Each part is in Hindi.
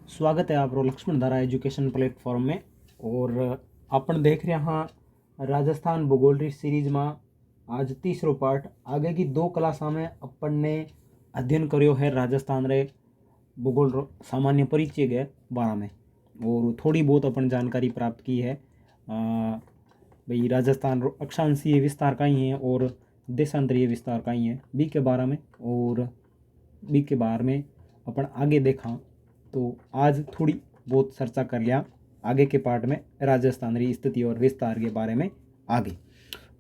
स्वागत है आपरो लक्ष्मण धारा एजुकेशन प्लेटफॉर्म में। और अपन देख रहे हाँ राजस्थान भूगोल री सीरीज में आज तीसरो पार्ट। आगे की दो क्लासा में अपन ने अध्ययन करियो है राजस्थान रे भूगोल रो सामान्य परिचय के बारे में, और थोड़ी बहुत अपन जानकारी प्राप्त की है। भाई राजस्थान रो अक्षांशीय विस्तार कहीं है और देशांतरीय विस्तार कहीं है बी के बारे में, और बी के बारे में अपन आगे देखा। तो आज थोड़ी बहुत चर्चा कर लिया आगे के पार्ट में राजस्थान की स्थिति और विस्तार के बारे में आगे।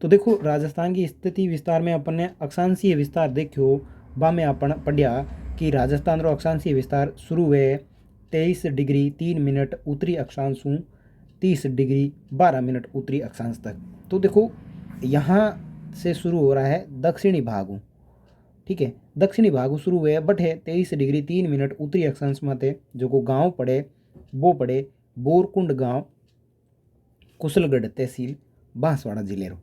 तो देखो राजस्थान की स्थिति विस्तार में अपन ने अक्षांशीय विस्तार देखो, बा में अपन पढ़िया कि राजस्थान रो अक्षांशीय विस्तार शुरू हुए 23 डिग्री 3 मिनट उत्तरी अक्षांश 30 डिग्री 12 मिनट उत्तरी अक्षांश तक। तो देखो यहाँ से शुरू हो रहा है दक्षिणी भाग, ठीक है, दक्षिणी भाग शुरू हुए बट है 23 डिग्री 3 मिनट उत्तरी अक्षांश में जो को गाँव पड़े वो पड़े बोरकुंड गांव, कुशलगढ़ तहसील, बांसवाड़ा जिले रो।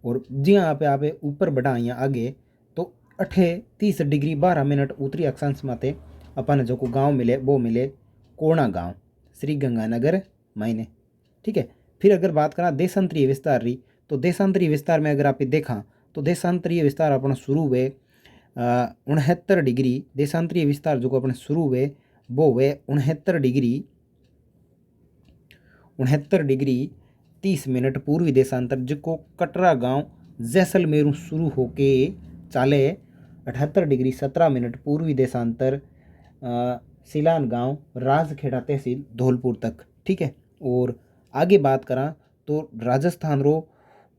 और जी आप ऊपर बढ़ा यहाँ आगे तो 30 डिग्री 12 मिनट उत्तरी अक्षांश में अपन जो को गाँव मिले वो मिले कोणा गांव, श्री गंगानगर मायने, ठीक है। फिर अगर बात करा देशांतरीय विस्तार री, तो देशांतरीय विस्तार में अगर आप देखा तो देशांतरीय विस्तार अपना शुरू हुए 69 डिग्री, देशांतरीय विस्तार जो अपने शुरू हुए वो हुए 69 डिग्री 30 मिनट पूर्वी देशांतर, जिको कटरा गांव जैसलमेर शुरू होके चाले 78 डिग्री 17 मिनट पूर्वी देशांतर सिलान गांव राजखेड़ा तहसील धौलपुर तक, ठीक है। और आगे बात करा तो राजस्थान रो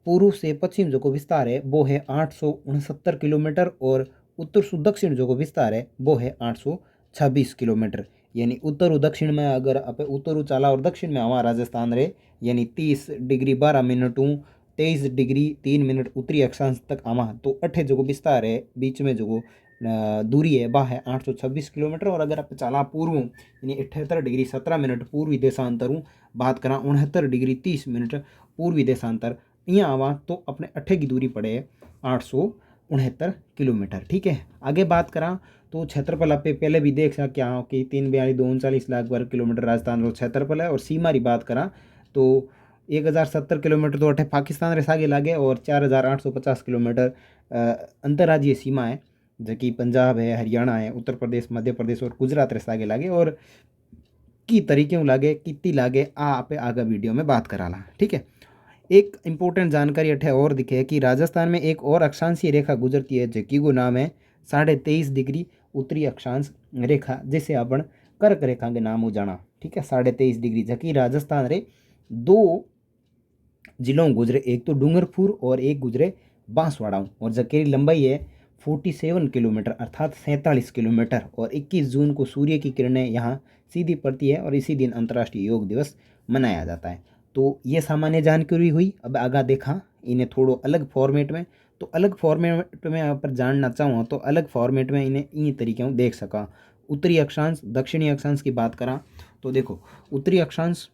पूर्व से पश्चिम जो को विस्तार है वो है 869 किलोमीटर, और उत्तर से दक्षिण जो को विस्तार है वो है 826 किलोमीटर। यानी उत्तर और दक्षिण में अगर आप उत्तर चाला और दक्षिण में आवा राजस्थान रे, यानी 30 डिग्री 12 मिनट 23 डिग्री 3 मिनट उत्तरी अक्षांश तक आवा तो अठे जो विस्तार है बीच में जो दूरी है वह है 826 किलोमीटर। और अगर आप चाला पूर्व यानी 78 डिग्री 17 मिनट पूर्वी देशांतर बात करा 69 डिग्री 30 मिनट पूर्वी देशांतर यहाँ आवा तो अपने अठे की दूरी पड़े 869 किलोमीटर, ठीक है। आगे बात करा तो क्षेत्रफल आप पहले भी देख सकते हैं कि 3,42,39 लाख वर्ग किलोमीटर राजस्थान रो क्षेत्रफल है। और सीमा की बात करा तो 1,070 किलोमीटर तो अठे पाकिस्तान रे सागे लागे, और 4,850 किलोमीटर अंतर्राज्यीय सीमा है जो कि पंजाब है, हरियाणा है, उत्तर प्रदेश, मध्य प्रदेश और गुजरात रे सागे लागे। और की तरीके लागे कितनी लागे आप आगे वीडियो में बात कराला, ठीक है। एक इम्पोर्टेंट जानकारी अठे और दिखे कि राजस्थान में एक और अक्षांशीय रेखा गुजरती है जकी को नाम है 23.5 डिग्री उत्तरी अक्षांश रेखा, जिसे अपन कर्क रेखा के नाम जाना, ठीक है। 23.5 डिग्री जकी राजस्थान रे दो जिलों गुजरे, एक तो डूंगरपुर और एक गुजरे बांसवाड़ा, और जकी लंबाई है 47 किलोमीटर अर्थात 47 किलोमीटर। और 21 जून को सूर्य की किरणें यहाँ सीधी पड़ती है और इसी दिन अंतर्राष्ट्रीय योग दिवस मनाया जाता है। तो ये सामान्य जानकारी हुई। अब आगा देखा इन्हें थोड़ो अलग फॉर्मेट में, तो अलग फॉर्मेट में आप जानना चाहूँ तो अलग फॉर्मेट में इन्हें इन तरीके से देख सका। उत्तरी अक्षांश दक्षिणी अक्षांश की बात करा तो देखो उत्तरी अक्षांश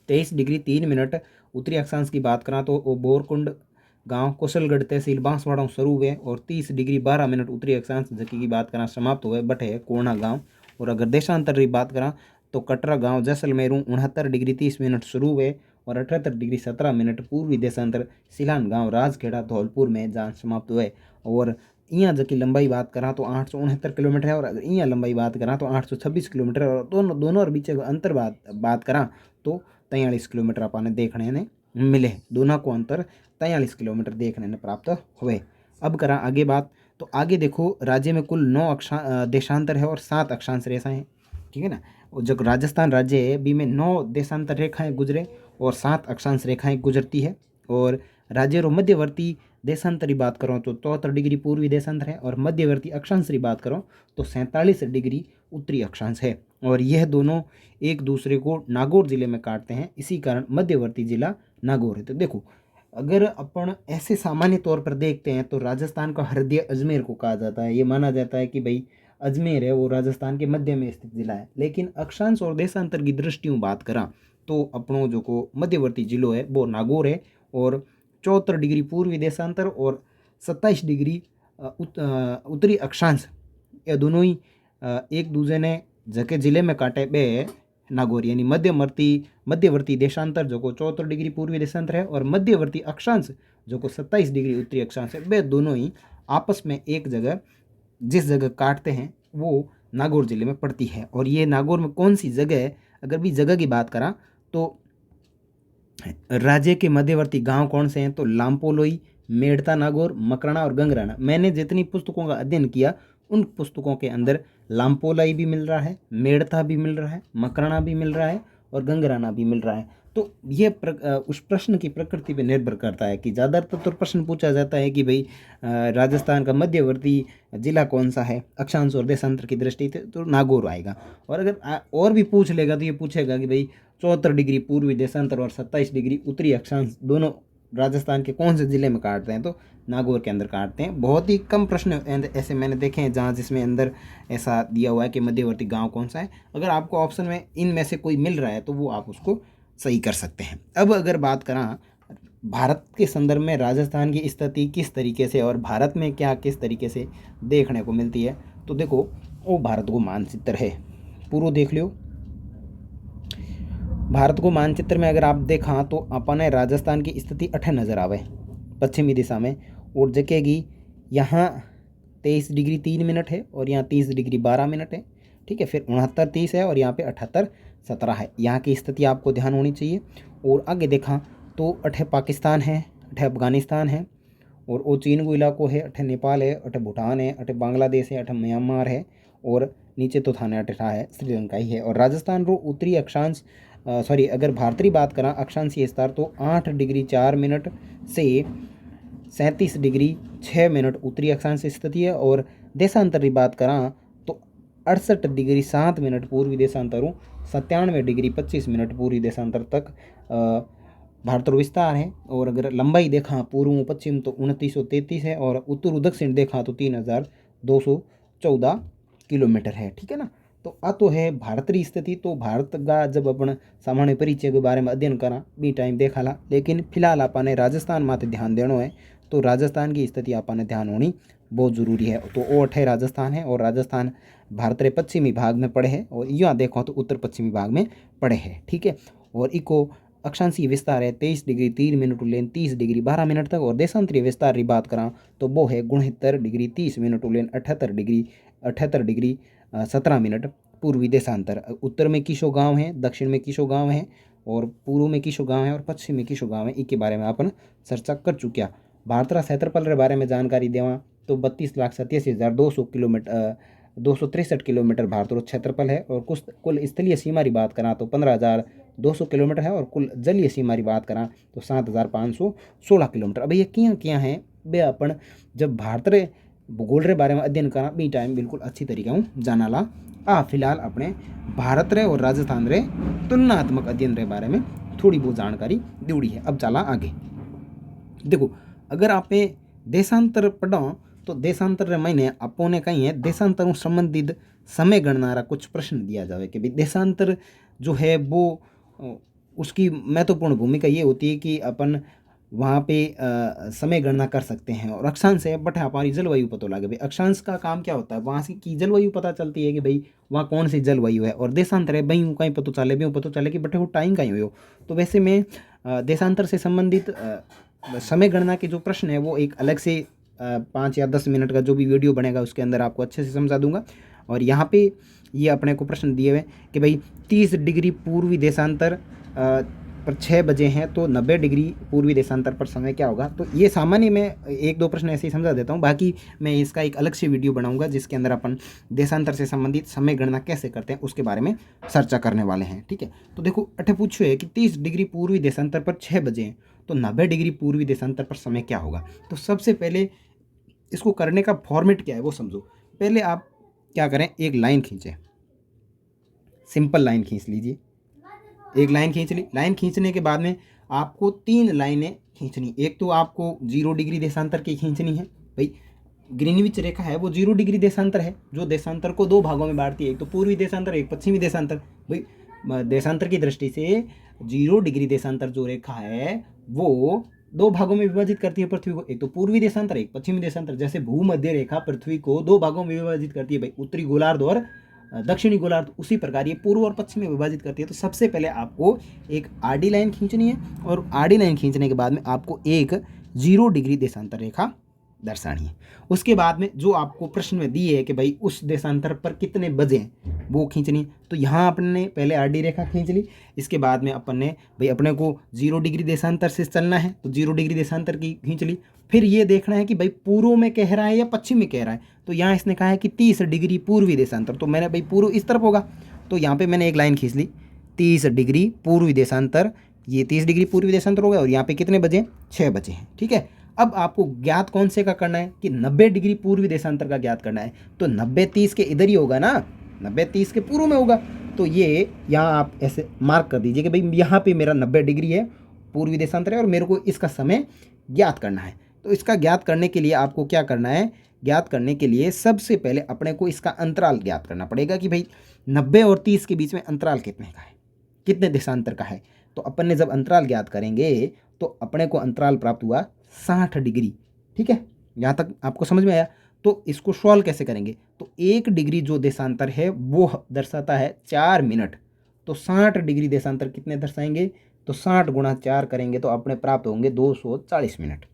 23 डिग्री 3 मिनट उत्तरी अक्षांश की बात करा तो वो बोरकुंड गांव कुशलगढ़ तहसील बांसवाड़ा शुरू हुए, और 30 डिग्री 12 मिनट उत्तरी अक्षांश जकी की बात करा समाप्त हुए बट है कोणा गांव। और अगर देशांतर की बात करा तो कटरा गांव जैसलमेर 69 डिग्री 30 मिनट शुरू हुए, और 78 डिग्री 17 मिनट पूर्वी देशांतर सिलान गांव राजखेड़ा धौलपुर में जहाँ समाप्त हुए। और यहाँ जबकि लंबाई बात करा तो 869 किलोमीटर है, और अगर यहाँ लंबाई बात करा तो 826 किलोमीटर, और दोनों और बीच अंतर बात करा तो 43 किलोमीटर अपन देखने ने मिले। दोनों को अंतर 43 किलोमीटर देखने ने प्राप्त हुए। अब करा आगे बात, तो आगे देखो राज्य में कुल 9 देशांतर है और 7 अक्षांश रेखाएं हैं, ठीक है ना। और जो राजस्थान राज्य है बी में 9 देशांतर रेखाएं गुजरे और 7 अक्षांश रेखाएं गुजरती है। और राज्य रो मध्यवर्ती देशांतर की बात करो तो 74 डिग्री पूर्वी देशांतर है, और मध्यवर्ती अक्षांश की बात करो तो 47 डिग्री उत्तरी अक्षांश है। और यह दोनों एक दूसरे को नागौर जिले में काटते हैं, इसी कारण मध्यवर्ती जिला नागौर है। तो देखो अगर अपन ऐसे सामान्य तौर पर देखते हैं तो राजस्थान का हृदय अजमेर को कहा जाता है। ये माना जाता है कि भाई अजमेर है वो राजस्थान के मध्य में स्थित जिला है। लेकिन अक्षांश और देशांतर की दृष्टियों बात करा तो अपनों जो को मध्यवर्ती जिलो है वो नागौर है, और 74 डिग्री पूर्वी देशांतर और 27 डिग्री उत्तरी अक्षांश, ये दोनों ही एक दूसरे ने जके जिले में काटे बे नागौर यानी मध्यवर्ती देशांतर जो को 74 डिग्री पूर्वी देशांतर है और मध्यवर्ती अक्षांश जो को 27 डिग्री उत्तरी अक्षांश है, वे दोनों ही आपस में एक जगह जिस जगह काटते हैं वो नागौर जिले में पड़ती है। और ये नागौर में कौन सी जगह है, अगर भी जगह की बात करा तो राज्य के मध्यवर्ती गांव कौन से हैं, तो लामपोलोई, मेड़ता नागौर, मकराना और गंगराना। मैंने जितनी पुस्तकों का अध्ययन किया उन पुस्तकों के अंदर लामपोलाई भी मिल रहा है, मेड़ता भी मिल रहा है, मकराना भी मिल रहा है और गंगराना भी मिल रहा है। तो ये उस प्रश्न की प्रकृति पे निर्भर करता है कि ज़्यादातर तो प्रश्न पूछा जाता है कि भाई राजस्थान का मध्यवर्ती जिला कौन सा है अक्षांश और देशांतर की दृष्टि से, तो नागौर आएगा। और अगर और भी पूछ लेगा तो ये पूछेगा कि भाई 74 डिग्री पूर्वी देशांतर और 27 डिग्री उत्तरी अक्षांश दोनों राजस्थान के कौन से ज़िले में काटते हैं, तो नागौर के अंदर काटते हैं। बहुत ही कम प्रश्न ऐसे मैंने देखे हैं जहाँ जिसमें अंदर ऐसा दिया हुआ है कि मध्यवर्ती गांव कौन सा है। अगर आपको ऑप्शन में इनमें से कोई मिल रहा है तो वो आप उसको सही कर सकते हैं। अब अगर बात करें भारत के संदर्भ में राजस्थान की स्थिति किस तरीके से और भारत में क्या किस तरीके से देखने को मिलती है, तो देखो वो भारत को मानचित्र है पूरा देख लियो। भारत को मानचित्र में अगर आप देखा तो अपने राजस्थान की स्थिति अठे नज़र आवे पश्चिमी दिशा में, और जकेगी यहाँ 23 डिग्री 3 मिनट है और यहाँ 30 डिग्री 12 मिनट है, ठीक है। फिर 69 30 है और यहाँ पे 78 17 है। यहाँ की स्थिति आपको ध्यान होनी चाहिए। और आगे देखा तो अठे पाकिस्तान है, अठे अफगानिस्तान है और वो चीन को इलाको है, अठे नेपाल है, अठे भूटान है, अठे बांग्लादेश है, अठे म्यांमार है और नीचे तो थाने अठा है श्रीलंका ही है। और राजस्थान रो उत्तरी अक्षांश अगर भारतीय बात करा अक्षांशीय विस्तार तो 8 डिग्री 4 मिनट से 37 डिग्री 6 मिनट उत्तरी अक्षांश स्थिति है। और देशांतर की बात करा तो 68 डिग्री 7 मिनट पूर्वी देशांतर, 97 डिग्री 25 मिनट पूर्वी देशांतर तक भारत विस्तार है। और अगर लंबाई देखा पूर्व पश्चिम तो 2933 है और उत्तर दक्षिण देखा तो 3214 किलोमीटर है, ठीक है ना। तो आ तो है भारतीय स्थिति। तो भारत का जब अपन सामान्य परिचय के बारे में अध्ययन करा बी टाइम देखा ला, लेकिन फिलहाल आपने राजस्थान माते ध्यान देना है। तो राजस्थान की स्थिति आपने ध्यान होनी बहुत ज़रूरी है। तो वो अठे राजस्थान है और राजस्थान भारत रे पश्चिमी भाग में पड़े है और यहाँ देखो तो उत्तर पश्चिमी भाग में पड़े है, ठीक है। और इको अक्षांशीय विस्तार है 23 डिग्री 3 मिनट लेन 30 डिग्री 12 मिनट तक। और देशांतरीय विस्तार की बात करा तो वो है 69 डिग्री 30 मिनट लेन 78 डिग्री 17 मिनट पूर्वी देशांतर। उत्तर में किशो गांव है, दक्षिण में किशो गांव है और पूर्व में किशो गांव है और पश्चिम में किशो गांव है। इसके बारे में अपन चर्चा कर चुकिया। भारत रा क्षेत्रफल के बारे में जानकारी देवा तो 32,87,200 किलोमीटर 263 किलोमीटर भारत रो क्षेत्रफल है। और कुल स्थलीय सीमा की बात करा तो 15,200 किलोमीटर है और कुल जलीय सीमा की बात करा तो 7,516 किलोमीटर। अब ये क्या है बे अपन जब भारत रे भूगोल रे बारे में अध्ययन करा बी टाइम बिल्कुल अच्छी तरीके हूँ जाना ला। फिलहाल अपने भारत रे और राजस्थान रे तुलनात्मक अध्ययन रे बारे में थोड़ी बहुत जानकारी जोड़ी है। अब चला आगे। देखो अगर आप देशांतर पढ़ो तो देशांतर रे महीने आपो ने कहीं है देशांतर संबंधित समय गणना रा कुछ प्रश्न दिया जावे कि भाई देशांतर जो है वो उसकी महत्वपूर्ण भूमिका ये होती है कि अपन वहाँ पे समय गणना कर सकते हैं। और अक्षांश है बट हमारी जलवायु पता लगे भाई अक्षांश का काम क्या होता है, वहाँ से की जलवायु पता चलती है कि भाई वहाँ कौन सी जलवायु है। और देशांतर है भाई कहीं पता चले कि बटे वो टाइम कहीं हो। तो वैसे में देशांतर से संबंधित समय गणना के जो प्रश्न है वो एक अलग से 5 या 10 मिनट का जो भी वीडियो बनेगा उसके अंदर आपको अच्छे से समझा दूंगा। और यहाँ पे ये अपने को प्रश्न दिए हुए कि भाई 30 डिग्री पूर्वी देशांतर पर 6 बजे हैं तो 90 डिग्री पूर्वी देशांतर पर समय क्या होगा। तो ये सामान्य मैं 1-2 प्रश्न ऐसे ही समझा देता हूँ, बाकी मैं इसका एक अलग से वीडियो बनाऊंगा जिसके अंदर अपन देशांतर से संबंधित समय गणना कैसे करते हैं उसके बारे में चर्चा करने वाले हैं, ठीक है। तो देखो अठे पूछो है कि 30 डिग्री पूर्वी देशांतर पर 6 बजे हैं तो 90 डिग्री पूर्वी देशांतर पर समय क्या होगा। तो सबसे पहले इसको करने का फॉर्मेट क्या है वो समझो। पहले आप क्या करें, एक लाइन खींचें, सिंपल लाइन खींच लीजिए। एक लाइन खींच ली, लाइन खींचने के बाद में आपको 3 लाइनें खींचनी। एक तो आपको 0 डिग्री देशांतर की खींचनी है, भाई ग्रीनविच रेखा है वो 0 डिग्री देशांतर है जो देशांतर को 2 भागों में बांटती है, एक तो पूर्वी देशांतर एक पश्चिमी देशांतर। भाई देशांतर की दृष्टि से 0 डिग्री देशांतर जो रेखा है वो 2 भागों में विभाजित करती है पृथ्वी को, एक तो पूर्वी देशांतर एक पश्चिमी देशांतर। जैसे भूमध्य रेखा पृथ्वी को 2 भागों में विभाजित करती है भाई, उत्तरी गोलार्ध और दक्षिणी गोलार्ध उसी प्रकार ये पूर्व और पश्चिम में विभाजित करती है। तो सबसे पहले आपको एक आरडी लाइन खींचनी है और आरडी लाइन खींचने के बाद में आपको एक 0 डिग्री देशांतर रेखा दर्शानी है। उसके बाद में जो आपको प्रश्न में दी है कि भाई उस देशांतर पर कितने बजे हैं वो खींचनी है। तो यहाँ अपन ने पहले आरडी रेखा खींच ली, इसके बाद में अपन ने भाई अपने को 0 डिग्री देशांतर से चलना है तो 0 डिग्री देशांतर की खींच ली। फिर ये देखना है कि भाई पूर्व में कह रहा है या पश्चिम में कह रहा है। तो यहाँ इसने कहा है कि 30 डिग्री पूर्वी देशांतर, तो मैंने भाई पूर्व इस तरफ होगा तो यहाँ पे मैंने एक लाइन खींच ली 30 डिग्री पूर्वी देशांतर, ये 30 डिग्री पूर्वी देशांतर हो गया और यहाँ पे कितने बजे, 6 बजे हैं। ठीक है, अब आपको ज्ञात कौन से का करना है कि 90 डिग्री पूर्वी देशांतर का ज्ञात करना है। तो 90 30 के इधर ही होगा ना, 90 30 के पूर्व में होगा। तो ये यहाँ आप ऐसे मार्क कर दीजिए कि भाई यहाँ पे मेरा 90 डिग्री है पूर्वी देशांतर है और मेरे को इसका समय ज्ञात करना है। तो इसका ज्ञात करने के लिए आपको क्या करना है, ज्ञात करने के लिए सबसे पहले अपने को इसका अंतराल ज्ञात करना पड़ेगा कि भाई 90 और 30 के बीच में अंतराल कितने का है, कितने देशांतर का है। तो अपन ने जब अंतराल ज्ञात करेंगे तो अपने को अंतराल प्राप्त हुआ 60 डिग्री। ठीक है, यहाँ तक आपको समझ में आया। तो इसको सॉल्व कैसे करेंगे, तो 1 डिग्री जो देशांतर है वो दर्शाता है 4 मिनट। तो 60 डिग्री देशांतर कितने दर्शाएंगे, तो 60 गुणा 4 करेंगे तो अपने प्राप्त होंगे 240 मिनट।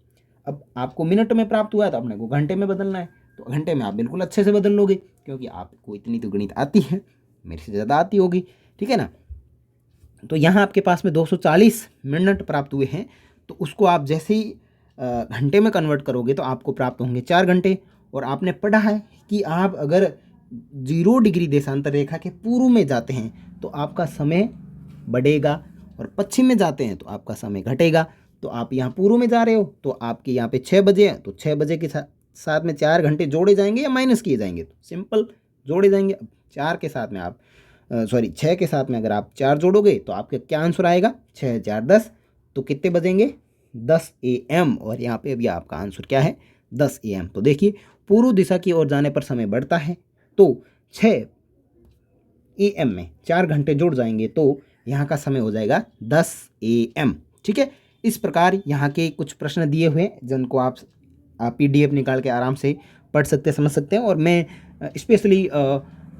अब आपको मिनट में प्राप्त हुआ है तो अपने को घंटे में बदलना है। तो घंटे में आप बिल्कुल अच्छे से बदल लोगे क्योंकि आपको इतनी तो गणित आती है, मेरे से ज़्यादा आती होगी। ठीक है ना, तो यहाँ आपके पास में 240 मिनट प्राप्त हुए हैं। तो उसको आप जैसे ही घंटे में कन्वर्ट करोगे तो आपको प्राप्त होंगे 4 घंटे। और आपने पढ़ा है कि आप अगर 0 डिग्री देशांतर रेखा के पूर्व में जाते हैं तो आपका समय बढ़ेगा और पश्चिम में जाते हैं तो आपका समय घटेगा। तो आप यहाँ पूर्व में जा रहे हो तो आपके यहाँ पे 6 बजे हैं तो 6 बजे के साथ में 4 घंटे जोड़े जाएंगे या माइनस किए जाएंगे, तो सिंपल जोड़े जाएंगे। 4 के साथ में आप 6 के साथ में अगर आप 4 जोड़ोगे तो आपका क्या आंसर आएगा, 6 4 10। तो कितने बजेंगे, 10 AM। और यहाँ पे अभी आपका आंसर क्या है, 10 AM। तो देखिए पूर्व दिशा की ओर जाने पर समय बढ़ता है तो 6 AM में 4 घंटे जुड़ जाएंगे तो यहाँ का समय हो जाएगा 10 AM। ठीक है, इस प्रकार यहाँ के कुछ प्रश्न दिए हुए हैं जिनको आप PDF निकाल के आराम से पढ़ सकते समझ सकते हैं। और मैं स्पेशली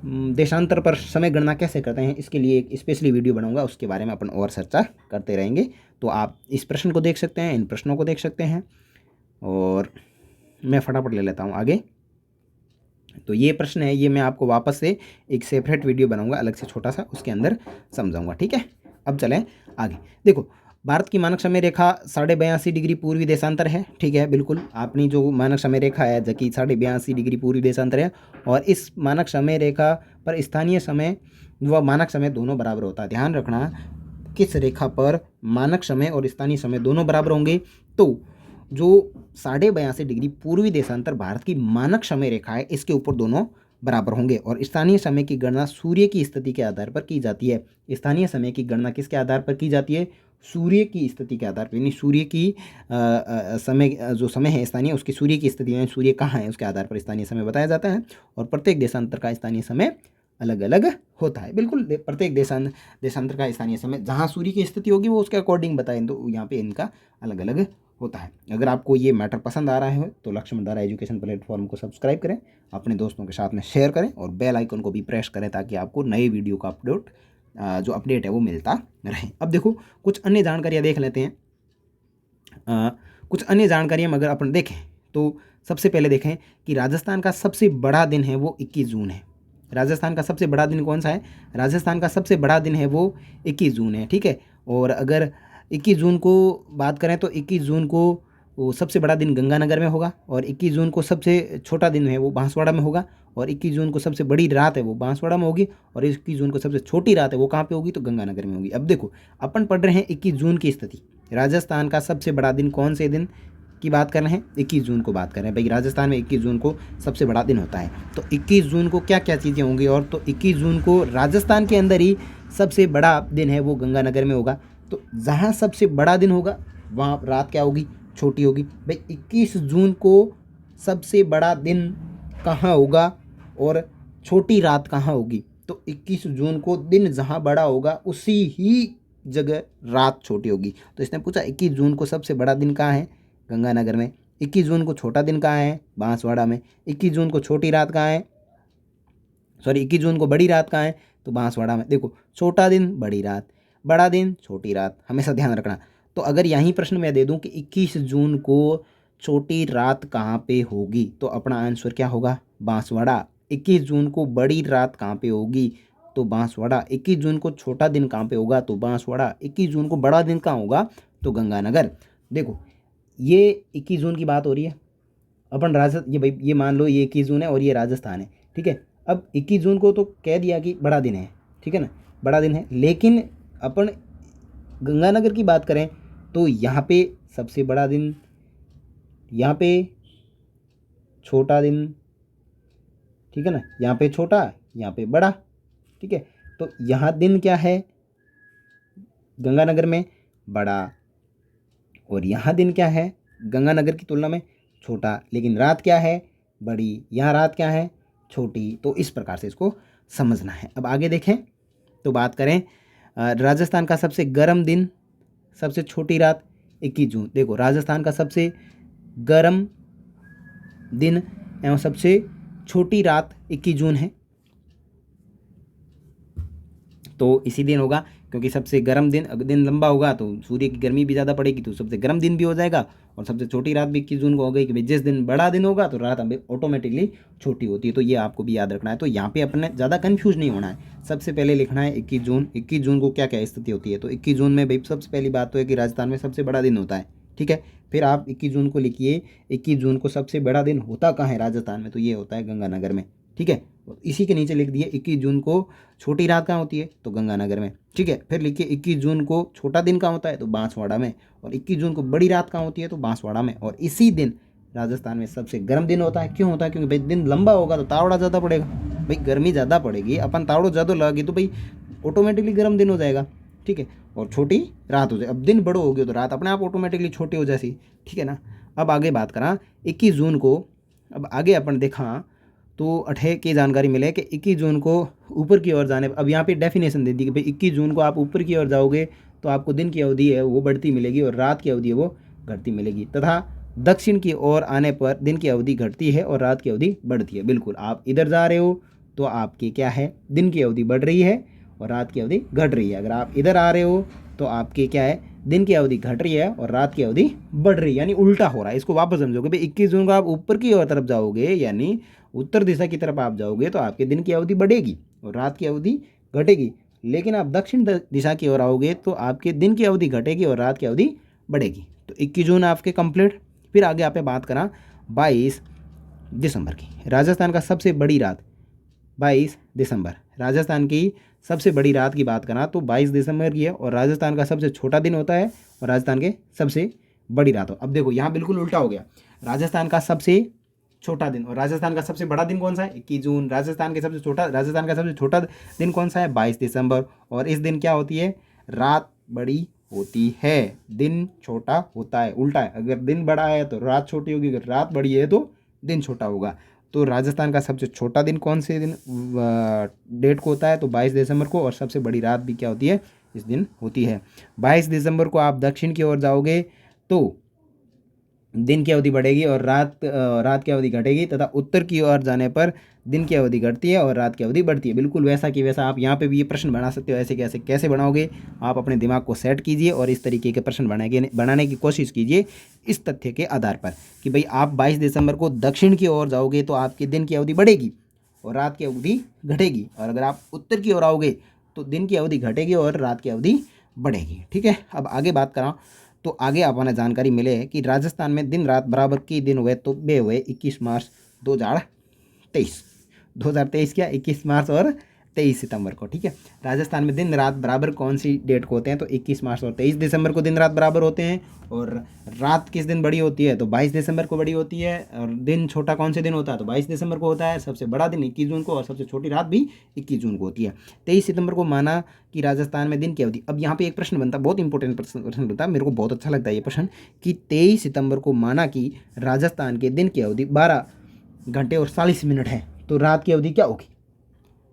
देशांतर पर समय गणना कैसे करते हैं इसके लिए एक स्पेशली वीडियो बनाऊंगा, उसके बारे में अपन और चर्चा करते रहेंगे। तो आप इस प्रश्न को देख सकते हैं, इन प्रश्नों को देख सकते हैं। और मैं फटाफट ले लेता हूँ आगे। तो ये प्रश्न है, ये मैं आपको वापस से एक सेपरेट वीडियो बनाऊंगा अलग से छोटा सा, उसके अंदर समझाऊंगा। ठीक है, अब चलें आगे। देखो भारत की मानक समय रेखा 82.5 डिग्री पूर्वी देशांतर है। ठीक है, बिल्कुल अपनी जो मानक समय रेखा है जो कि 82.5 डिग्री पूर्वी देशांतर है और इस मानक समय रेखा पर स्थानीय समय व मानक समय दोनों बराबर होता है। ध्यान रखना किस रेखा पर मानक समय और स्थानीय समय दोनों बराबर होंगे, तो जो 82.5 डिग्री पूर्वी देशांतर भारत की मानक समय रेखा है इसके ऊपर दोनों बराबर होंगे। और स्थानीय समय की गणना सूर्य की स्थिति के आधार पर की जाती है। स्थानीय समय की गणना किसके आधार पर की जाती है, सूर्य की स्थिति के आधार पर, यानी सूर्य की समय जो समय है स्थानीय उसकी सूर्य की स्थिति में सूर्य कहाँ है उसके आधार पर स्थानीय समय बताया जाता है। और प्रत्येक देशांतर का स्थानीय समय अलग अलग होता है। बिल्कुल प्रत्येक देशांतर का स्थानीय समय जहाँ सूर्य की स्थिति होगी वो उसके अकॉर्डिंग बताएं, तो यहाँ पे इनका अलग अलग होता है। अगर आपको ये मैटर पसंद आ रहा है तो लक्ष्मणधारा एजुकेशन प्लेटफॉर्म को सब्सक्राइब करें, अपने दोस्तों के साथ में शेयर करें और बेल आइकन को भी प्रेस करें ताकि आपको नए वीडियो का अपडेट है वो मिलता रहे। अब देखो कुछ अन्य जानकारियाँ देख लेते हैं। कुछ अन्य जानकारियाँ अगर अपन देखें तो सबसे पहले देखें कि राजस्थान का सबसे बड़ा दिन है वो 21 जून है। राजस्थान का सबसे बड़ा दिन कौन सा है, राजस्थान का सबसे बड़ा दिन है वो 21 जून है। ठीक है, और अगर 21 जून को बात करें तो 21 जून को वो सबसे बड़ा दिन गंगानगर में होगा और 21 जून को सबसे छोटा दिन है वो बांसवाड़ा में होगा और 21 जून को सबसे बड़ी रात है वो बांसवाड़ा में होगी और 21 जून को सबसे छोटी रात है वो कहाँ पे होगी, तो गंगानगर में होगी। अब देखो अपन पढ़ रहे हैं 21 जून की स्थिति, राजस्थान का सबसे बड़ा दिन कौन से दिन की बात कर रहे हैं, 21 जून को बात कर रहे हैं। भाई राजस्थान में 21 जून को सबसे बड़ा दिन होता है, तो 21 जून को क्या क्या चीज़ें होंगी, और तो 21 जून को राजस्थान के अंदर ही सबसे बड़ा दिन है वो गंगानगर में होगा। तो जहाँ सबसे बड़ा दिन होगा वहाँ रात क्या होगी, छोटी होगी। भाई 21 जून को सबसे बड़ा दिन कहाँ होगा और छोटी रात कहाँ होगी, तो 21 जून को दिन जहाँ बड़ा होगा उसी ही जगह रात छोटी होगी। तो इसने पूछा 21 जून को सबसे बड़ा दिन कहाँ है, गंगानगर में। 21 जून को छोटा दिन कहाँ है, बांसवाड़ा में। 21 जून को छोटी रात कहाँ है, सॉरी 21 जून को बड़ी रात कहाँ है, तो बांसवाड़ा में। देखो छोटा दिन बड़ी रात, बड़ा दिन छोटी रात, हमेशा ध्यान रखना। तो अगर यहीं प्रश्न मैं दे दूं कि 21 जून को छोटी रात कहाँ पे होगी, तो अपना आंसर क्या होगा, बांसवाड़ा। 21 जून को बड़ी रात कहाँ पे होगी, तो बांसवाड़ा। 21 जून को छोटा दिन कहाँ पे होगा, तो बांसवाड़ा। 21 जून को बड़ा दिन कहाँ होगा, तो गंगानगर। देखो ये 21 जून की बात हो रही है, अपन ये भाई ये मान लो ये 21 जून है और ये राजस्थान है, ठीक है। अब 21 जून को तो कह दिया कि बड़ा दिन है, ठीक है ना, बड़ा दिन है। लेकिन अपन गंगानगर की बात करें तो यहाँ पे सबसे बड़ा दिन, यहाँ पे छोटा दिन, ठीक है ना, यहाँ पे छोटा, यहाँ पे बड़ा, ठीक है। तो यहाँ दिन क्या है गंगानगर में, बड़ा, और यहाँ दिन क्या है गंगानगर की तुलना में छोटा, लेकिन रात क्या है, बड़ी। यहाँ रात क्या है, छोटी। तो इस प्रकार से इसको समझना है। अब आगे देखें तो बात करें राजस्थान का सबसे गर्म दिन, सबसे छोटी रात 21 जून। देखो राजस्थान का सबसे गर्म दिन एवं सबसे छोटी रात 21 जून है, तो इसी दिन होगा, क्योंकि सबसे गर्म दिन, अगर दिन लंबा होगा तो सूर्य की गर्मी भी ज़्यादा पड़ेगी, तो सबसे गर्म दिन भी हो जाएगा। और सबसे छोटी रात भी 21 जून को हो गई कि भाई जिस दिन बड़ा दिन होगा तो रात हमें ऑटोमेटिकली छोटी होती है। तो ये आपको भी याद रखना है। तो यहाँ पे अपने ज़्यादा कन्फ्यूज नहीं होना है। सबसे पहले लिखना है 21 जून। 21 जून को क्या क्या स्थिति होती है, तो 21 जून में भाई सबसे पहली बात तो है कि राजस्थान में सबसे बड़ा दिन होता है, ठीक है। फिर आप 21 जून को लिखिए, 21 जून को सबसे बड़ा दिन होता कहाँ है राजस्थान में, तो ये होता है गंगानगर में, ठीक है। और इसी के नीचे लिख दिए 21 जून को छोटी रात कहाँ होती है, तो गंगानगर में, ठीक है। फिर लिखिए 21 जून को छोटा दिन कहाँ होता है, तो बांसवाड़ा में। और 21 जून को बड़ी रात कहाँ होती है, तो बांसवाड़ा में। और इसी दिन राजस्थान में सबसे गर्म दिन होता है। क्यों होता है, क्योंकि भाई दिन लंबा होगा तो तावड़ा ज़्यादा पड़ेगा, भाई गर्मी ज़्यादा पड़ेगी, अपन तावड़ो ज़्यादा लगे तो भाई ऑटोमेटिकली गर्म दिन हो जाएगा, ठीक है। और छोटी रात हो जाए, अब दिन बड़ो हो गया तो रात अपने आप ऑटोमेटिकली छोटी हो जाएगी, ठीक है ना। अब आगे बात करा 21 जून को, अब आगे अपन देखा तो अठे की जानकारी मिले कि 21 जून को ऊपर की ओर जाने, अब यहाँ पे डेफिनेशन दे दी कि भाई 21 जून को आप ऊपर की ओर जाओगे तो आपको दिन की अवधि है वो बढ़ती मिलेगी और रात की अवधि है वो घटती मिलेगी, तथा दक्षिण की ओर आने पर दिन की अवधि घटती है और रात की अवधि बढ़ती है। बिल्कुल आप इधर जा रहे हो तो आपकी क्या है, दिन की अवधि बढ़ रही है और रात की अवधि घट रही है। अगर आप इधर आ रहे हो तो आपकी क्या है, दिन की अवधि घट रही है और रात की अवधि बढ़ रही है, यानी उल्टा हो रहा है। इसको वापस समझोगे भाई 21 जून को आप ऊपर की ओर तरफ जाओगे, यानी उत्तर दिशा की तरफ आप जाओगे तो आपके दिन की अवधि बढ़ेगी और रात की अवधि घटेगी। लेकिन आप दक्षिण दिशा की ओर आओगे तो आपके दिन की अवधि घटेगी और रात की अवधि बढ़ेगी। तो 21 जून आपके कंप्लीट। फिर आगे आप बात करा 22 दिसंबर की, राजस्थान का सबसे बड़ी रात 22 दिसंबर। राजस्थान की सबसे बड़ी रात की बात करा तो 22 दिसंबर की है और राजस्थान का सबसे छोटा दिन होता है और राजस्थान के सबसे बड़ी रात हो। अब देखो यहाँ बिल्कुल उल्टा हो गया, राजस्थान का सबसे छोटा दिन और राजस्थान का सबसे बड़ा दिन कौन सा है, 21 जून। राजस्थान का सबसे छोटा दिन कौन सा है, 22 दिसंबर। और इस दिन क्या होती है, रात बड़ी होती है, दिन छोटा होता है। उल्टा है, अगर दिन बड़ा है तो रात छोटी होगी, अगर रात बड़ी है तो दिन छोटा होगा। तो राजस्थान का सबसे छोटा दिन कौन से दिन डेट को होता है, तो 22 दिसंबर को। और सबसे बड़ी रात भी क्या होती है, इस दिन होती है। 22 दिसंबर को आप दक्षिण की ओर जाओगे तो दिन की अवधि बढ़ेगी और रात की अवधि घटेगी, तथा उत्तर की ओर जाने पर दिन की अवधि घटती है और रात की अवधि बढ़ती है। बिल्कुल वैसा कि वैसा आप यहाँ पे भी ये प्रश्न बना सकते हो। ऐसे कैसे बनाओगे, आप अपने दिमाग को सेट कीजिए और इस तरीके के प्रश्न बनाने की कोशिश कीजिए इस तथ्य के आधार पर कि भाई आप 22 दिसंबर को दक्षिण की ओर जाओगे तो आपके दिन की अवधि बढ़ेगी और रात की अवधि घटेगी, और अगर आप उत्तर की ओर आओगे तो दिन की अवधि घटेगी और रात की अवधि बढ़ेगी, ठीक है। अब आगे बात करा तो आगे आपने जानकारी मिले कि राजस्थान में दिन रात बराबर के दिन हुए तो वे हुए 21 मार्च 2023 क्या 21 मार्च और 23 सितंबर को, ठीक है। राजस्थान में दिन रात बराबर कौन सी डेट को होते हैं, तो 21 मार्च और 23 दिसंबर को दिन रात बराबर होते हैं। और रात किस दिन बड़ी होती है, तो 22 दिसंबर को बड़ी होती है। और दिन छोटा कौन से दिन होता है, तो 22 दिसंबर को होता है। सबसे बड़ा दिन 21 जून को और सबसे छोटी रात भी 21 जून को होती है। 23 सितंबर को माना कि राजस्थान में दिन की अवधि, अब यहाँ पे एक प्रश्न बनता है, बहुत इंपॉर्टेंट प्रश्न बनता है, मेरे को बहुत अच्छा लगता है ये प्रश्न, कि 23 सितंबर को माना कि राजस्थान के दिन की अवधि 12 घंटे और 40 मिनट है, तो रात की अवधि क्या होगी,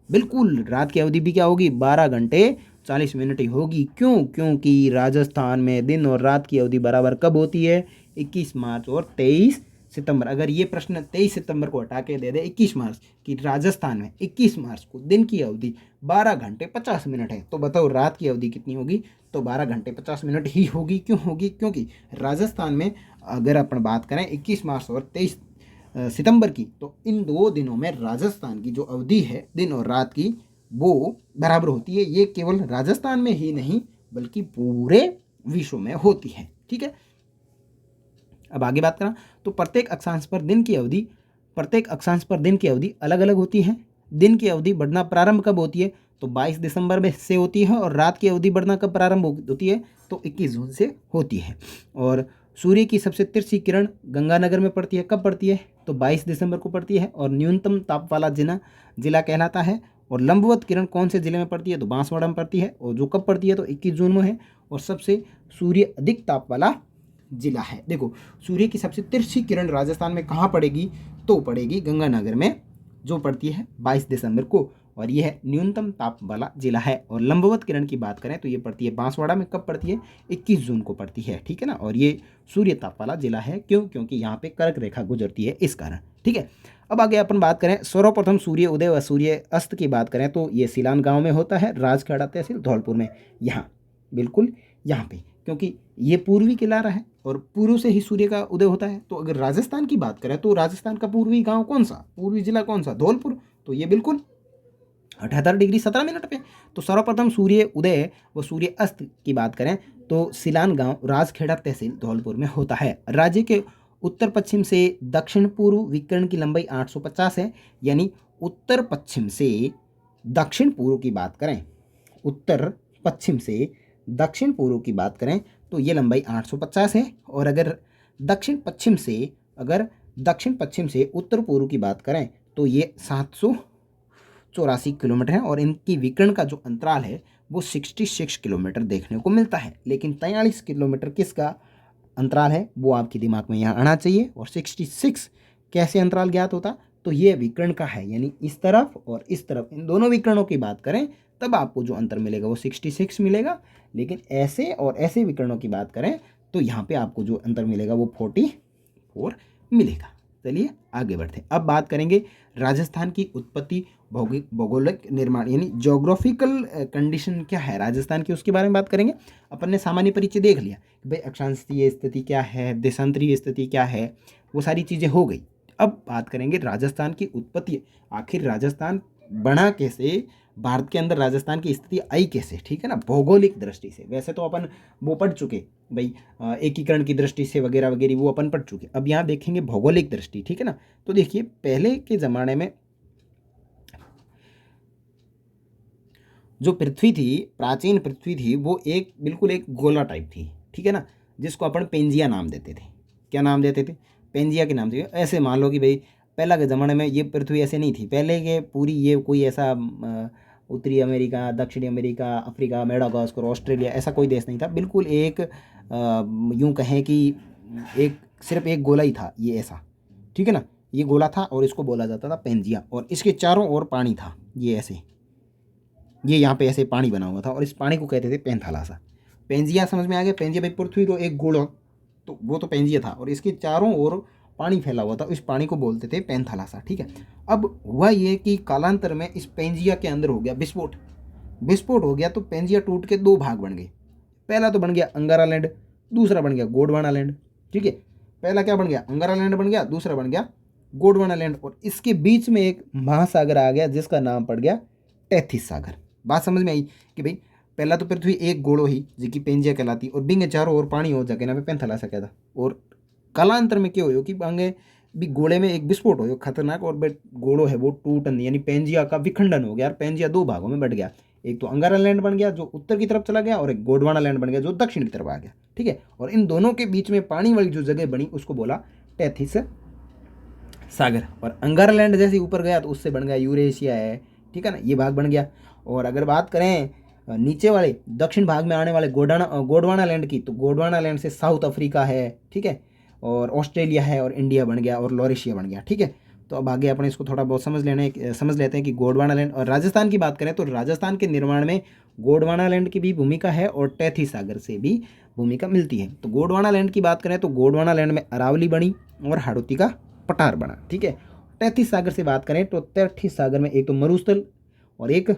बिल्कुल रात की अवधि भी क्या होगी, 12 घंटे 40 मिनट ही होगी। क्यों, क्योंकि राजस्थान में दिन और रात की अवधि बराबर कब होती है, 21 मार्च और 23 सितंबर, अगर ये प्रश्न 23 सितंबर को हटा के दे दे 21 मार्च कि राजस्थान में 21 मार्च को दिन की अवधि 12 घंटे 50 मिनट है, तो बताओ रात की अवधि कितनी होगी? तो 12 घंटे 50 मिनट ही होगी। क्यों होगी? क्योंकि राजस्थान में अगर अपन बात करें 21 मार्च और 23 सितंबर की, तो इन 2 दिनों में राजस्थान की जो अवधि है दिन और रात की वो बराबर होती है। ये केवल राजस्थान में ही नहीं बल्कि पूरे विश्व में होती है। ठीक है, अब आगे बात करें तो प्रत्येक अक्षांश पर दिन की अवधि अलग अलग होती है। दिन की अवधि बढ़ना प्रारंभ कब होती है? तो 22 दिसंबर में से होती है। और रात की अवधि बढ़ना कब प्रारंभ होती है? तो 21 जून से होती है। और सूर्य की सबसे तिरछी किरण गंगानगर में पड़ती है। कब पड़ती है? तो 22 दिसंबर को पड़ती है और न्यूनतम ताप वाला जिला कहलाता है। और लंबवत किरण कौन से जिले में पड़ती है? तो बांसवाड़ा में पड़ती है, और जो कब पड़ती है? तो 21 जून में है। और सबसे सूर्य अधिक ताप वाला जिला है। देखो, सूर्य की सबसे तिरछी किरण राजस्थान में कहाँ पड़ेगी? तो पड़ेगी गंगानगर में, जो पड़ती है 22 दिसंबर को, और यह है न्यूनतम ताप वाला जिला है। और लंबवत किरण की बात करें तो ये पड़ती है बांसवाड़ा में। कब पड़ती है? 21 जून को पड़ती है। ठीक है ना, और ये सूर्य ताप वाला जिला है। क्यों? क्योंकि यहाँ पे कर्क रेखा गुजरती है, इस कारण। ठीक है, अब आगे अपन बात करें सर्वप्रथम सूर्य उदय व सूर्य अस्त की बात करें तो ये सिलान गांव में होता है, राजखेड़ा तहसील धौलपुर में। यहाँ बिल्कुल यहाँ पे, क्योंकि ये पूर्वी किनारा है और पूर्व से ही सूर्य का उदय होता है। तो अगर राजस्थान की बात करें तो राजस्थान का पूर्वी गांव कौन सा, पूर्वी जिला कौन सा? धौलपुर। तो ये बिल्कुल 78 डिग्री 17 मिनट पे। तो सर्वप्रथम सूर्य उदय व सूर्य अस्त की बात करें तो सिलान गांव राजखेड़ा तहसील धौलपुर में होता है। राज्य के उत्तर पश्चिम से दक्षिण पूर्व विकर्ण की लंबाई 850 है। यानी उत्तर पश्चिम से दक्षिण पूर्व की बात करें, उत्तर पश्चिम से दक्षिण पूर्व की बात करें तो ये लंबाई 850 है। और अगर दक्षिण पश्चिम से उत्तर पूर्व की बात करें तो ये 784 किलोमीटर है। और इनकी विकर्ण का जो अंतराल है वो 66 किलोमीटर देखने को मिलता है। लेकिन 43 किलोमीटर किसका अंतराल है वो आपके दिमाग में यहाँ आना चाहिए। और 66 कैसे अंतराल ज्ञात होता? तो ये विकर्ण का है, यानी इस तरफ और इस तरफ, इन दोनों विकर्णों की बात करें तब आपको जो अंतर मिलेगा वो 66 मिलेगा। लेकिन ऐसे और ऐसे विकर्णों की बात करें तो यहाँ पे आपको जो अंतर मिलेगा वो 44 मिलेगा। चलिए आगे बढ़ते हैं। अब बात करेंगे राजस्थान की उत्पत्ति, भौगोलिक निर्माण यानी जोग्राफिकल कंडीशन क्या है राजस्थान की, उसके बारे में बात करेंगे। अपन ने सामान्य परिचय देख लिया कि भाई अक्षांशीय स्थिति क्या है, देशांतरीय स्थिति क्या है, वो सारी चीज़ें हो गई। अब बात करेंगे राजस्थान की उत्पत्ति, आखिर राजस्थान बना कैसे, भारत के अंदर राजस्थान की स्थिति आई कैसे। ठीक है ना, भौगोलिक दृष्टि से। वैसे तो अपन वो पढ़ चुके भाई एकीकरण की दृष्टि से वगैरह वगैरह, वो अपन पढ़ चुके। अब यहाँ देखेंगे भौगोलिक दृष्टि। ठीक है ना, तो देखिए पहले के ज़माने में जो पृथ्वी थी, प्राचीन पृथ्वी थी, वो बिल्कुल एक गोला टाइप थी। ठीक है ना, जिसको अपन पेंजिया नाम देते थे। क्या नाम देते थे? पेंजिया के नाम से। ऐसे मान लो कि भाई पहला के ज़माने में ये पृथ्वी ऐसे नहीं थी। पहले के पूरी ये कोई ऐसा उत्तरी अमेरिका, दक्षिणी अमेरिका, अफ्रीका, मेडागास्कर, ऑस्ट्रेलिया, ऐसा कोई देश नहीं था। बिल्कुल एक यूँ कहें कि सिर्फ एक गोला ही था ये, ऐसा। ठीक है ना, ये गोला था और इसको बोला जाता था पेंजिया। और इसके चारों ओर पानी था, ये ऐसे, ये यहाँ पे ऐसे पानी बना हुआ था और इस पानी को कहते थे पेंथालासा। पेंजिया समझ में आ गया? पेंजिया भाई पृथ्वी तो एक गोला, तो वो तो पेंजिया था और इसके चारों ओर पानी फैला हुआ था, इस पानी को बोलते थे पेंथालासा। ठीक है, अब हुआ ये कि कालांतर में इस पेंजिया के अंदर हो गया विस्फोट हो गया। तो पेंजिया टूट के 2 भाग बन गए। पहला तो बन गया अंगारा लैंड, दूसरा बन गया गोंडवाना लैंड। ठीक है, पहला क्या बन गया? अंगारा लैंड बन गया, दूसरा बन गया गोंडवाना लैंड। और इसके बीच में एक महासागर आ गया जिसका नाम पड़ गया टेथिस सागर। बात समझ में आई कि भाई पहला तो पृथ्वी एक गोलो ही जिसकी पेंजिया कहलाती, और बिंगे चारों ओर पानी हो जाके ना पे पेंथालासा कहता। और कालांतर में क्या हो कि आगे भी गोले में एक विस्फोट हो खतरनाक, और गोलो है वो टूटन यानी पेंजिया का विखंडन हो गया और पेंजिया 2 भागों में बढ़ गया। एक तो अंगारा लैंड बन गया जो उत्तर की तरफ चला गया, और एक गोंडवाना लैंड बन गया जो दक्षिण की तरफ आ गया। ठीक है, और इन दोनों के बीच में पानी वाली जो जगह बनी उसको बोला टेथिस सागर। और अंगारा लैंड जैसे ऊपर गया तो उससे बन गया यूरेशिया है। ठीक है ना, ये भाग बन गया। और अगर बात करें नीचे वाले दक्षिण भाग में आने वाले गोंडवाना लैंड की, तो गोंडवाना लैंड से साउथ अफ्रीका है। ठीक है, और ऑस्ट्रेलिया है, और इंडिया बन गया, और लॉरेशिया बन गया। ठीक है, तो अब आगे अपन इसको थोड़ा बहुत समझ लेते हैं कि गोंडवाना लैंड। और राजस्थान की बात करें तो राजस्थान के निर्माण में गोंडवाना लैंड की भी भूमिका है और टैथी सागर से भी भूमिका मिलती है। तो गोंडवाना लैंड की बात करें तो गोंडवाना लैंड में अरावली बनी और हाड़ौती का पठार बना, ठीक है। टैथी सागर से बात करें तो टैथी सागर में एक तो मरुस्थल और एक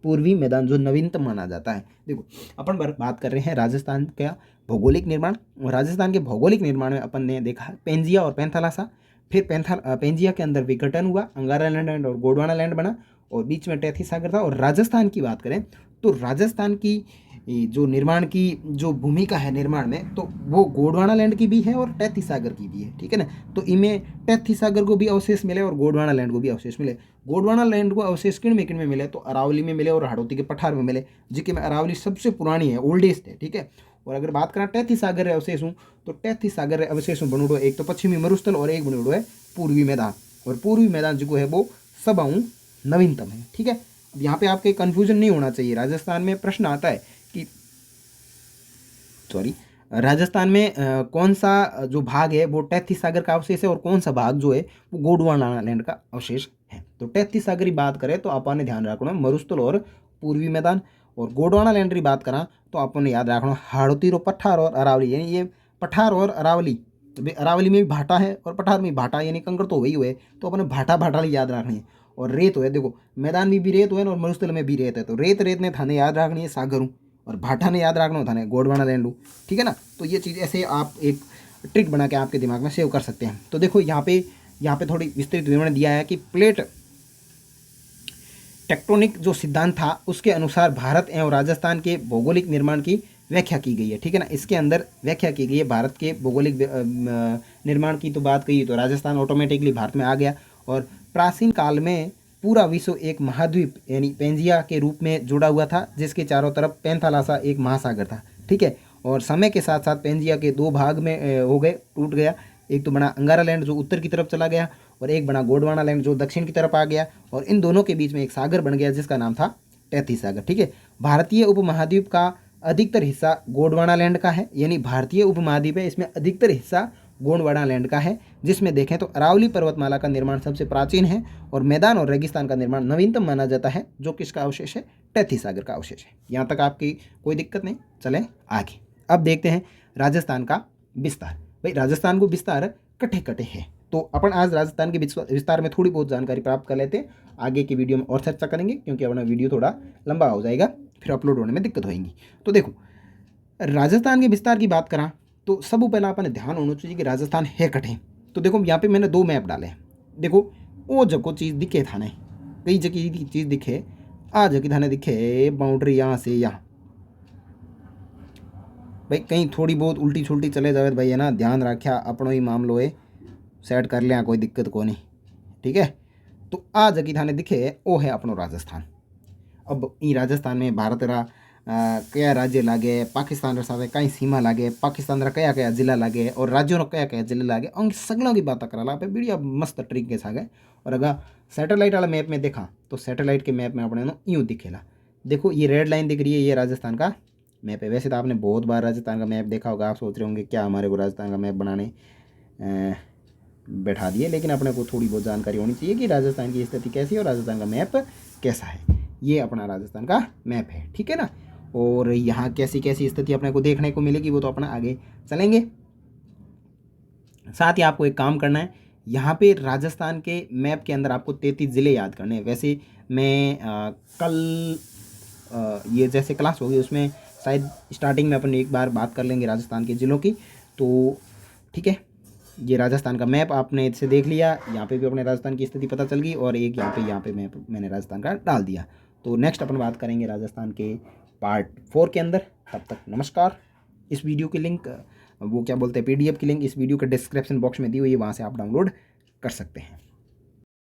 पूर्वी मैदान जो नवीनतम माना जाता है। देखो अपन बात कर रहे हैं राजस्थान का भौगोलिक निर्माण, और राजस्थान के भौगोलिक निर्माण में अपन ने देखा पेंजिया और पैंथालासा, फिर पेंजिया के अंदर विघटन हुआ, अंगारा लैंड और गोंडवाना लैंड बना, और बीच में टैथी सागर था। और राजस्थान की बात करें तो राजस्थान की जो निर्माण की जो भूमिका है निर्माण में, तो वो गोंडवाना लैंड की भी है और टैथी सागर की भी है, ठीक है ना। तो इनमें टैथी सागर को भी अवशेष मिले और गोंडवाना लैंड को भी अवशेष मिले। गोंडवाना लैंड को अवशेष किन में मिले, तो अरावली में मिले और हाड़ौती के पठार में मिले, जिसके में अरावली सबसे पुरानी है, ओल्डेस्ट है, ठीक है। और अगर बात करें टैथी सागर अवशेष हूँ तो टैथी सागर अवशेष बनूड़ो एक तो पश्चिमी मरुस्थल और एक बनूड़ो है पूर्वी मैदान, और पूर्वी मैदान जो है वो सब नवीनतम है, ठीक है। यहाँ पे आपके कंफ्यूजन नहीं होना चाहिए। राजस्थान में प्रश्न आता है कि राजस्थान में कौन सा जो भाग है वो टैथी सागर का अवशेष है और कौन सा भाग जो है वो गोंडवाना लैंड का अवशेष है। तो टैथी सागर की बात करें तो अपन ने ध्यान रखना मरुस्थल और पूर्वी मैदान, और गोंडवाना लैंड की बात करा तो अपन ने याद रखना हाड़ौती रो पठार और अरावली, यानी ये पठार और अरावली, तो अरावली में भी भाटा है और पठार में भी भाटा, यानी कंकड़ तो वही हुए, तो अपन भाटा भाटा याद रखनी है। और रेत है, देखो मैदान में भी रेत हुए और मरुस्थल में भी रेत है, तो रेत रेत ने थाने याद रखनी है सागर हूँ, और भाटा ने याद रखना थाने गोंडवाना लैंड हूँ, ठीक है ना। तो ये चीज़ ऐसे आप एक ट्रिक बना के आपके दिमाग में सेव कर सकते हैं। तो देखो यहाँ पे थोड़ी विस्तृत विवरण दिया है कि प्लेट टेक्टोनिक जो सिद्धांत था उसके अनुसार भारत एवं राजस्थान के भौगोलिक निर्माण की व्याख्या की गई है, ठीक है ना। इसके अंदर व्याख्या की गई है भारत के भौगोलिक निर्माण की। तो बात कही तो राजस्थान ऑटोमेटिकली भारत में आ गया, और प्राचीन काल में पूरा विश्व एक महाद्वीप यानी पेंजिया के रूप में जुड़ा हुआ था, जिसके चारों तरफ पैंथालासा एक महासागर था, ठीक है। और समय के साथ साथ पेंजिया के दो भाग में हो गए, टूट गया। एक तो बना अंगारा लैंड जो उत्तर की तरफ चला गया, और एक बना गोंडवाना लैंड जो दक्षिण की तरफ आ गया, और इन दोनों के बीच में एक सागर बन गया जिसका नाम था टैथी सागर, ठीक है। भारतीय उपमहाद्वीप का अधिकतर हिस्सा गोंडवाना लैंड का है, यानी भारतीय उपमहाद्वीप है इसमें अधिकतर हिस्सा गोंडवाना लैंड का है, जिसमें देखें तो अरावली पर्वतमाला का निर्माण सबसे प्राचीन है, और मैदान और रेगिस्तान का निर्माण नवीनतम माना जाता है, जो किसका अवशेष है, टैथी सागर का अवशेष है। यहाँ तक आपकी कोई दिक्कत नहीं, चलें आगे। अब देखते हैं राजस्थान का विस्तार। भाई राजस्थान को विस्तार कटे कटे है, तो अपन आज राजस्थान के विस्तार में थोड़ी बहुत जानकारी प्राप्त कर लेते हैं। आगे की वीडियो में और चर्चा करेंगे, क्योंकि अपना वीडियो थोड़ा लंबा हो जाएगा, फिर अपलोड होने में दिक्कत होगी। तो देखो राजस्थान के विस्तार की बात करा तो सब पहला अपन ध्यान होना चाहिए कि राजस्थान है कटे। तो देखो यहाँ पे मैंने 2 मैप डाले हैं। देखो वो जगह चीज़ दिखे थाने, कई जगह की चीज़ दिखे, आ जगह थाने दिखे बाउंड्री यहाँ से यहाँ। भाई कहीं थोड़ी बहुत उल्टी छुल्टी चले जावे भाई है ना, ध्यान रखा अपनो ही मामलो है, सेट कर लिया, कोई दिक्कत को नहीं, ठीक है। तो आ जगह थाने दिखे वो है अपनो राजस्थान। अब ई राजस्थान में भारत रा कया राज्य लागे, पाकिस्तान साथ कई सीमा लागे, पाकिस्तान रा कया कया जिला लागे और राज्यों कया कया जिला लागे, उन सगलों की बात करा पे बढ़िया मस्त ट्रिक के सागे। और अगर सैटेलाइट वाला मैप में देखा तो सैटेलाइट के मैप में अपने यूँ दिखेला। देखो ये रेड लाइन दिख रही है, ये राजस्थान का मैप है। वैसे तो आपने बहुत बार राजस्थान का मैप देखा होगा, आप सोच रहे होंगे क्या हमारे को राजस्थान का मैप बनाने बैठा दिए, लेकिन अपने को थोड़ी बहुत जानकारी होनी चाहिए कि राजस्थान की स्थिति कैसी है और राजस्थान का मैप कैसा है। ये अपना राजस्थान का मैप है, ठीक है ना। और यहाँ कैसी कैसी स्थिति अपने को देखने को मिलेगी वो तो अपना आगे चलेंगे। साथ ही आपको एक काम करना है, यहाँ पे राजस्थान के मैप के अंदर आपको 33 ज़िले याद करने हैं। वैसे मैं कल ये जैसे क्लास होगी उसमें शायद स्टार्टिंग में अपन एक बार बात कर लेंगे राजस्थान के ज़िलों की, तो ठीक है। ये राजस्थान का मैप आपने इससे देख लिया, यहाँ पे भी अपने राजस्थान की स्थिति पता चल गई, और एक यहाँ पे मैप मैंने राजस्थान का डाल दिया। तो नेक्स्ट अपन बात करेंगे राजस्थान के पार्ट 4 के अंदर। तब तक नमस्कार। इस वीडियो की लिंक वो क्या बोलते हैं PDF की लिंक इस वीडियो के डिस्क्रिप्शन बॉक्स में दी हुई है, वहाँ से आप डाउनलोड कर सकते हैं।